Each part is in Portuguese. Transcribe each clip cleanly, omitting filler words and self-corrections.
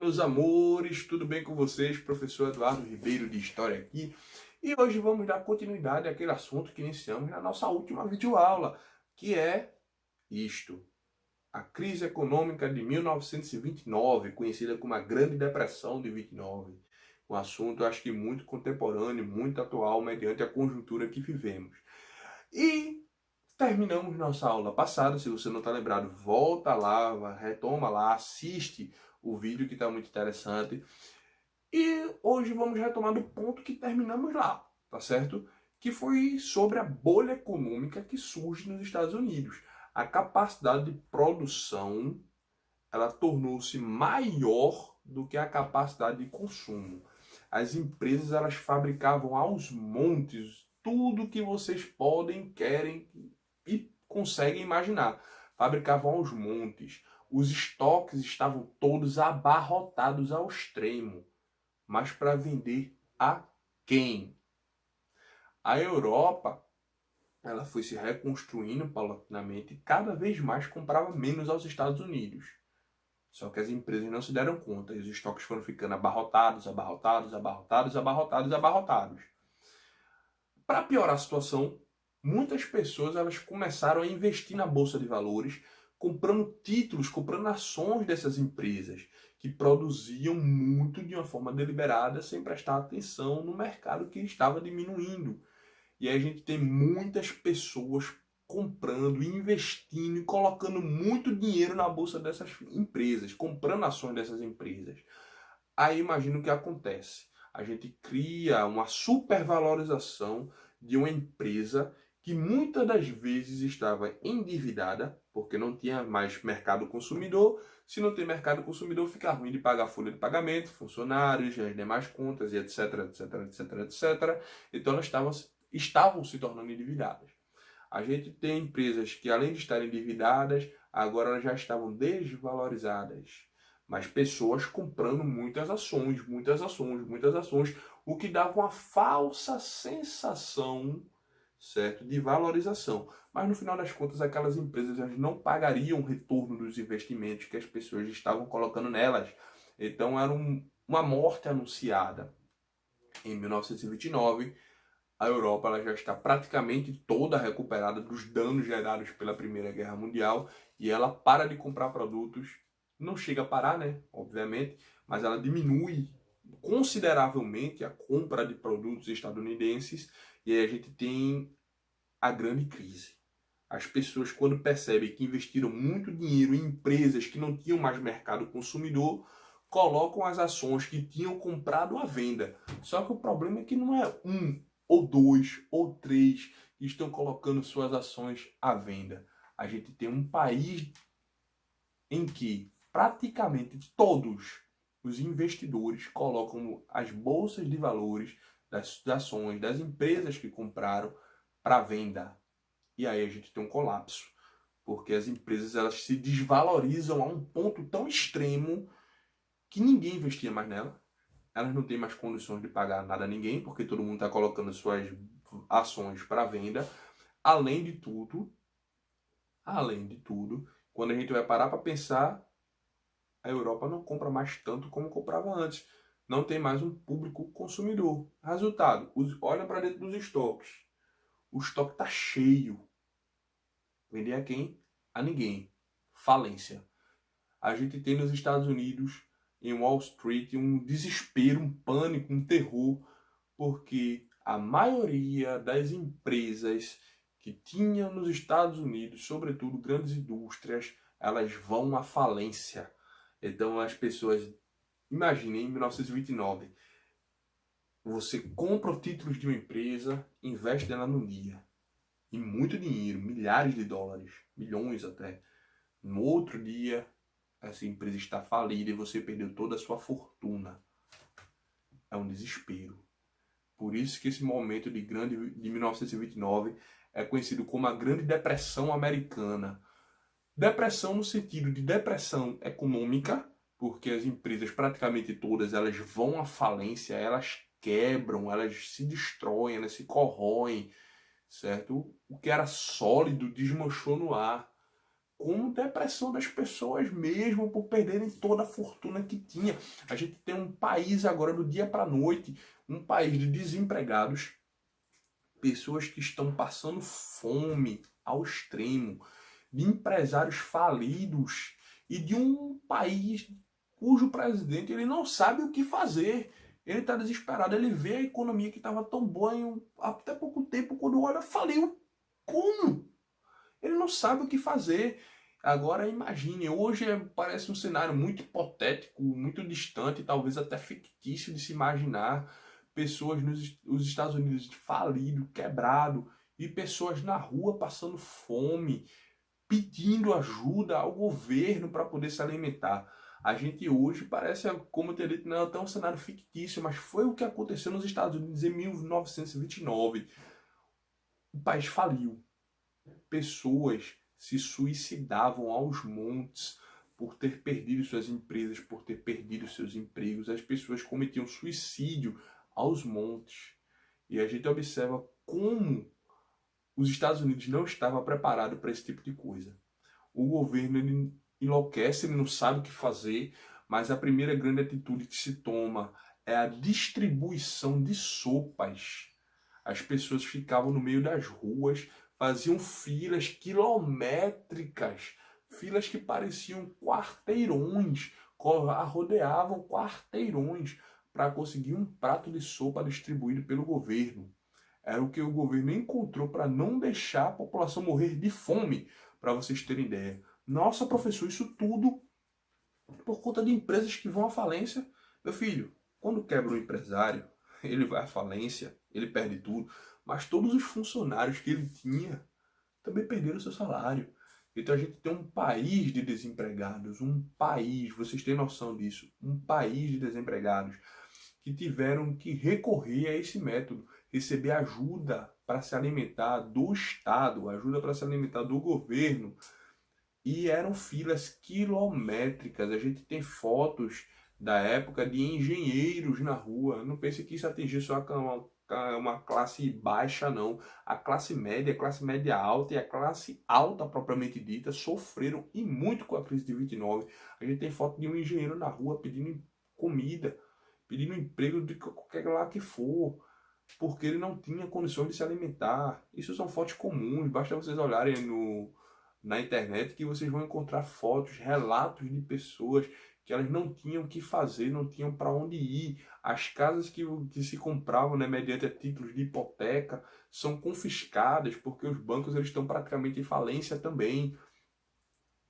Meus amores, tudo bem com vocês? Professor Eduardo Ribeiro de História aqui. E hoje vamos dar continuidade àquele assunto que iniciamos na nossa última videoaula, que é isto. A crise econômica de 1929, conhecida como a Grande Depressão de 29. Um assunto, acho que muito contemporâneo, muito atual, mediante a conjuntura que vivemos. E terminamos nossa aula passada. Se você não está lembrado, volta lá, retoma lá, assiste o vídeo que está muito interessante. E hoje vamos retomar do ponto que terminamos lá, tá certo? Que foi sobre a bolha econômica que surge nos Estados Unidos. A capacidade de produção, ela tornou-se maior do que a capacidade de consumo. As empresas, elas fabricavam aos montes tudo que vocês podem, querem e conseguem imaginar. Fabricavam aos montes. Os estoques estavam todos abarrotados ao extremo. Mas para vender a quem? A Europa, ela foi se reconstruindo paulatinamente e cada vez mais comprava menos aos Estados Unidos. Só que as empresas não se deram conta e os estoques foram ficando abarrotados, abarrotados, abarrotados, abarrotados, abarrotados. Para piorar a situação, muitas pessoas elas começaram a investir na bolsa de valores, comprando títulos, comprando ações dessas empresas que produziam muito de uma forma deliberada, sem prestar atenção no mercado que estava diminuindo. E aí a gente tem muitas pessoas comprando, investindo e colocando muito dinheiro na bolsa dessas empresas, comprando ações dessas empresas. Aí imagina o que acontece. A gente cria uma supervalorização de uma empresa que muitas das vezes estava endividada, porque não tinha mais mercado consumidor. Se não tem mercado consumidor, fica ruim de pagar a folha de pagamento, funcionários, as demais contas, e etc, etc, etc, etc. Então elas estavam se tornando endividadas. A gente tem empresas que, além de estarem endividadas, agora elas já estavam desvalorizadas. Mas pessoas comprando muitas ações, muitas ações, muitas ações, o que dava uma falsa sensação, certo, de valorização. Mas no final das contas, aquelas empresas elas não pagariam o retorno dos investimentos que as pessoas estavam colocando nelas. Então era uma morte anunciada. Em 1929, a Europa ela já está praticamente toda recuperada dos danos gerados pela Primeira Guerra Mundial e ela para de comprar produtos, não chega a parar, né, obviamente, mas ela diminui consideravelmente a compra de produtos estadunidenses e aí a gente tem a grande crise. As pessoas, quando percebem que investiram muito dinheiro em empresas que não tinham mais mercado consumidor, colocam as ações que tinham comprado à venda. Só que o problema é que não é um, ou dois, ou três que estão colocando suas ações à venda. A gente tem um país em que praticamente todos os investidores colocam as bolsas de valores das ações das empresas que compraram para venda. E aí a gente tem um colapso, porque as empresas elas se desvalorizam a um ponto tão extremo que ninguém investia mais nela. Elas não têm mais condições de pagar nada a ninguém, porque todo mundo está colocando suas ações para venda. Além de tudo, quando a gente vai parar para pensar, a Europa não compra mais tanto como comprava antes. Não tem mais um público consumidor. Resultado, olha para dentro dos estoques. O estoque está cheio. Vender a quem? A ninguém. Falência. A gente tem nos Estados Unidos, em Wall Street, um desespero, um pânico, um terror, porque a maioria das empresas que tinham nos Estados Unidos, sobretudo grandes indústrias, elas vão à falência. Então as pessoas, imaginem, em 1929, você compra os títulos de uma empresa, investe nela num dia. E muito dinheiro, milhares de dólares, milhões até. No outro dia, essa empresa está falida e você perdeu toda a sua fortuna. É um desespero. Por isso que esse momento de 1929 é conhecido como a Grande Depressão Americana. Depressão no sentido de depressão econômica, porque as empresas praticamente todas elas vão à falência, elas quebram, elas se destroem, elas se corroem, certo? O que era sólido desmanchou no ar. como depressão das pessoas mesmo, por perderem toda a fortuna que tinha. A gente tem um país agora, do dia para a noite, um país de desempregados, pessoas que estão passando fome ao extremo, de empresários falidos e de um país cujo presidente ele não sabe o que fazer. Ele está desesperado, ele vê a economia que estava tão boa até pouco tempo, quando olha, faliu. Como? Ele não sabe o que fazer. Agora imagine, hoje parece um cenário muito hipotético, muito distante, talvez até fictício de se imaginar pessoas nos Estados Unidos falido, quebrado, e pessoas na rua passando fome, pedindo ajuda ao governo para poder se alimentar. A gente hoje parece, como eu teria dito, não é até um cenário fictício, mas foi o que aconteceu nos Estados Unidos em 1929. O país faliu. Pessoas se suicidavam aos montes por ter perdido suas empresas, por ter perdido seus empregos. As pessoas cometiam suicídio aos montes. E a gente observa como os Estados Unidos não estava preparado para esse tipo de coisa. O governo ele enlouquece, ele não sabe o que fazer, mas a primeira grande atitude que se toma é a distribuição de sopas. As pessoas ficavam no meio das ruas, faziam filas quilométricas, filas que pareciam quarteirões, rodeavam quarteirões para conseguir um prato de sopa distribuído pelo governo. Era o que o governo encontrou para não deixar a população morrer de fome, para vocês terem ideia. Nossa, professor, isso tudo por conta de empresas que vão à falência. Meu filho, quando quebra um empresário, ele vai à falência, ele perde tudo, mas todos os funcionários que ele tinha também perderam seu salário. Então a gente tem um país de desempregados, um país, vocês têm noção disso, um país de desempregados que tiveram que recorrer a esse método, receber ajuda para se alimentar do Estado, ajuda para se alimentar do governo, e eram filas quilométricas. A gente tem fotos da época de engenheiros na rua. Não pense que isso atingiu só uma classe baixa, não. A classe média alta e a classe alta propriamente dita sofreram e muito com a crise de 29. A gente tem foto de um engenheiro na rua pedindo comida, pedindo emprego de qualquer lá que for, porque ele não tinha condições de se alimentar. Isso são fotos comuns, basta vocês olharem na internet que vocês vão encontrar fotos, relatos de pessoas que elas não tinham o que fazer, não tinham para onde ir. As casas que se compravam, né, mediante títulos de hipoteca são confiscadas porque os bancos eles estão praticamente em falência também.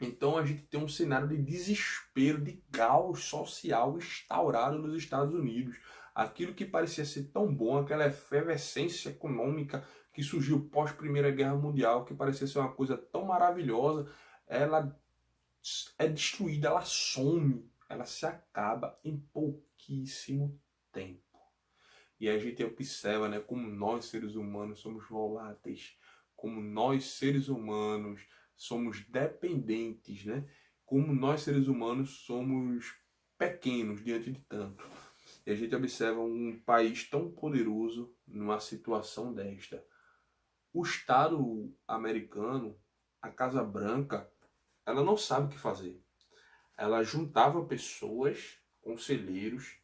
Então a gente tem um cenário de desespero, de caos social instaurado nos Estados Unidos. Aquilo que parecia ser tão bom, aquela efervescência econômica que surgiu pós Primeira Guerra Mundial, que parecia ser uma coisa tão maravilhosa, ela é destruída, ela some, ela se acaba em pouquíssimo tempo. E a gente observa, né, como nós seres humanos somos voláteis, como nós seres humanos somos dependentes, né? Como nós seres humanos somos pequenos diante de tanto. E a gente observa um país tão poderoso numa situação desta. O Estado americano, a Casa Branca, ela não sabe o que fazer. Ela juntava pessoas, conselheiros,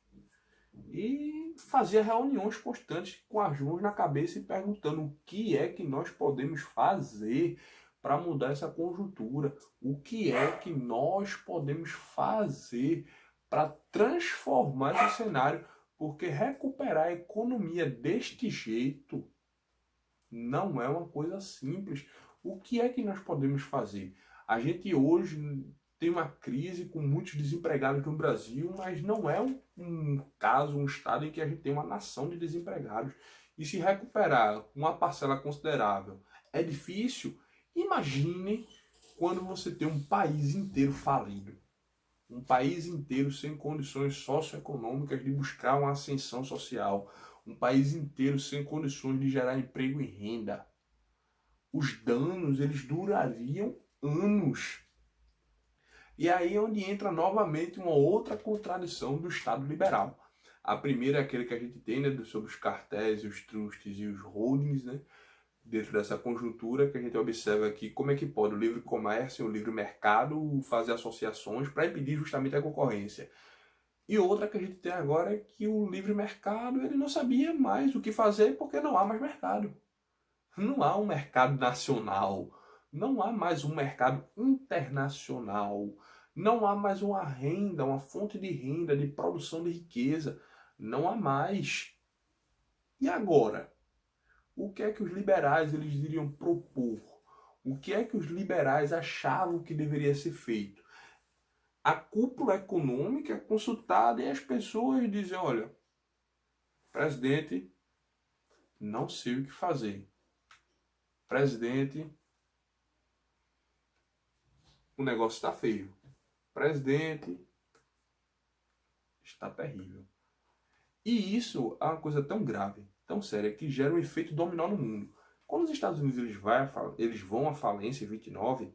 e fazia reuniões constantes com as mãos na cabeça e perguntando o que é que nós podemos fazer para mudar essa conjuntura, o que é que nós podemos fazer para transformar esse cenário, porque recuperar a economia deste jeito não é uma coisa simples. O que é que nós podemos fazer? A gente hoje tem uma crise com muitos desempregados no Brasil, mas não é um caso, um estado em que a gente tem uma nação de desempregados. E se recuperar uma parcela considerável é difícil, imagine quando você tem um país inteiro falido. Um país inteiro sem condições socioeconômicas de buscar uma ascensão social. Um país inteiro sem condições de gerar emprego e renda. Os danos, eles durariam anos. E aí é onde entra novamente uma outra contradição do Estado liberal. A primeira é aquele que a gente tem, né, sobre os cartéis, os trusts e os holdings, né? dentro dessa conjuntura que a gente observa aqui como é que pode o livre comércio, o livre mercado fazer associações para impedir justamente a concorrência. E outra que a gente tem agora é que o livre mercado ele não sabia mais o que fazer porque não há mais mercado. Não há um mercado nacional, não há mais um mercado internacional, não há mais uma renda, uma fonte de renda, de produção de riqueza, não há mais. E agora? O que é que os liberais eles iriam propor? O que é que os liberais achavam que deveria ser feito? A cúpula econômica é consultada e as pessoas dizem, olha, presidente, não sei o que fazer. Presidente, o negócio está feio. Presidente, está terrível. E isso é uma coisa tão grave, tão séria, que gera um efeito dominó no mundo. Quando os Estados Unidos eles vão à falência em 29,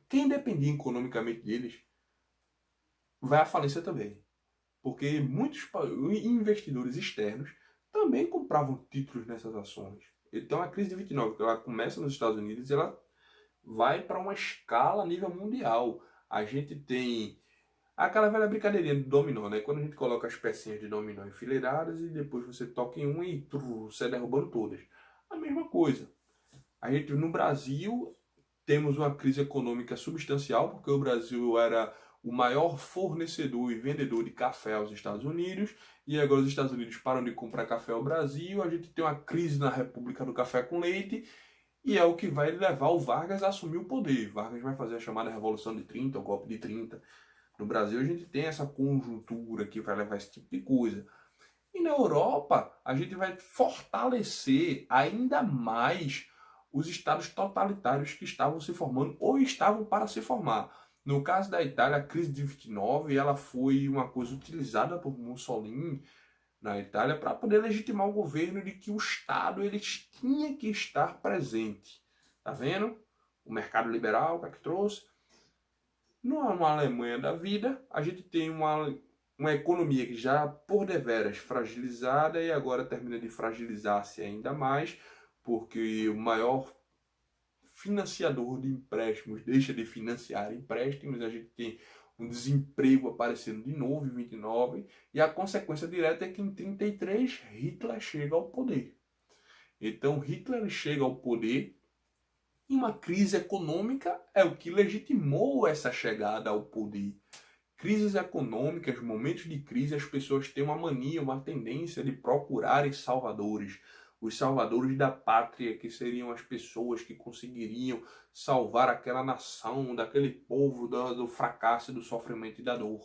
quem dependia economicamente deles vai à falência também. Porque muitos investidores externos também compravam títulos nessas ações. Então a crise de 29, que ela começa nos Estados Unidos, ela vai para uma escala a nível mundial. A gente tem aquela velha brincadeirinha do dominó, né? Quando a gente coloca as pecinhas de dominó enfileiradas e depois você toca em uma e você derrubando todas. A mesma coisa. A gente no Brasil temos uma crise econômica substancial, porque o Brasil era o maior fornecedor e vendedor de café aos Estados Unidos, e agora os Estados Unidos param de comprar café ao Brasil, a gente tem uma crise na República do Café com Leite, e é o que vai levar o Vargas a assumir o poder. Vargas vai fazer a chamada Revolução de 30, o golpe de 30. No Brasil a gente tem essa conjuntura que vai levar esse tipo de coisa. E na Europa a gente vai fortalecer ainda mais os estados totalitários que estavam se formando ou estavam para se formar. No caso da Itália, a crise de 29 ela foi uma coisa utilizada por Mussolini na Itália para poder legitimar o governo de que o Estado ele tinha que estar presente. Tá vendo? O mercado liberal que trouxe. Numa Alemanha da vida, a gente tem uma economia que já por deveras fragilizada e agora termina de fragilizar-se ainda mais, porque o maior financiador de empréstimos deixa de financiar empréstimos, a gente tem um desemprego aparecendo de novo em 29, e a consequência direta é que em 33 Hitler chega ao poder. Então Hitler chega ao poder e uma crise econômica é o que legitimou essa chegada ao poder. Crises econômicas, momentos de crise, as pessoas têm uma mania, uma tendência de procurarem salvadores. Os salvadores da pátria, que seriam as pessoas que conseguiriam salvar aquela nação, daquele povo, do fracasso, do sofrimento e da dor.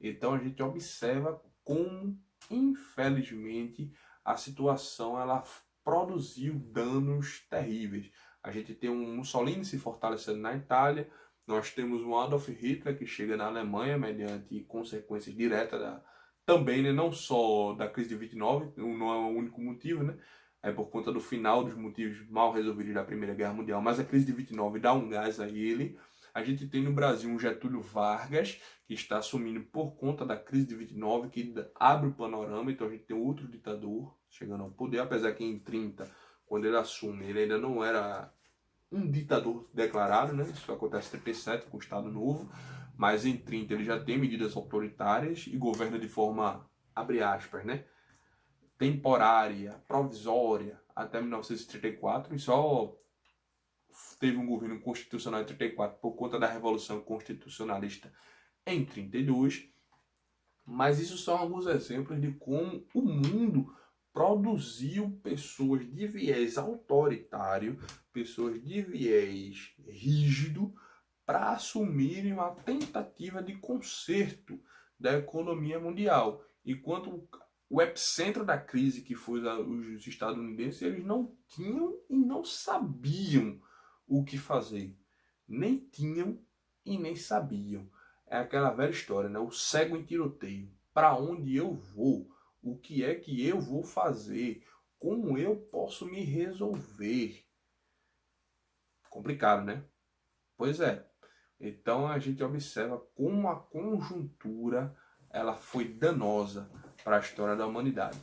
Então a gente observa como, infelizmente, a situação ela produziu danos terríveis. A gente tem um Mussolini se fortalecendo na Itália, nós temos um Adolf Hitler que chega na Alemanha mediante consequências diretas também, né, não só da crise de 29, não é o único motivo, né? É por conta do final dos motivos mal resolvidos da Primeira Guerra Mundial, mas a crise de 29 dá um gás a ele. A gente tem no Brasil um Getúlio Vargas, que está assumindo por conta da crise de 29, que abre o panorama, então a gente tem outro ditador chegando ao poder, apesar que em 30, quando ele assume, ele ainda não era um ditador declarado, né? Isso acontece em 37 com o Estado Novo, mas em 30 ele já tem medidas autoritárias e governa de forma, abre aspas, né? Temporária, provisória, até 1934, e só teve um governo constitucional em 34 por conta da Revolução Constitucionalista em 32, mas isso são alguns exemplos de como o mundo produziu pessoas de viés autoritário, pessoas de viés rígido, para assumirem uma tentativa de conserto da economia mundial. Enquanto o epicentro da crise, que foi os estadunidenses, eles não tinham e não sabiam o que fazer. Nem tinham e nem sabiam. É aquela velha história, né? O cego em tiroteio. Para onde eu vou? O que é que eu vou fazer? Como eu posso me resolver? Complicado, né? Pois é. Então a gente observa como a conjuntura ela foi danosa para a história da humanidade.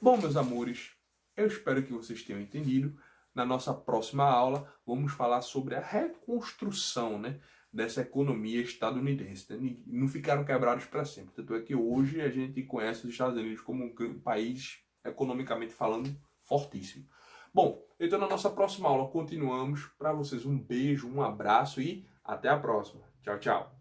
Bom, meus amores, eu espero que vocês tenham entendido. na nossa próxima aula, vamos falar sobre a reconstrução, né, dessa economia estadunidense. Né? Não ficaram quebrados para sempre. Tanto é que hoje a gente conhece os Estados Unidos como um país, economicamente falando, fortíssimo. Bom, então na nossa próxima aula continuamos. Para vocês um beijo, um abraço e até a próxima. Tchau, tchau.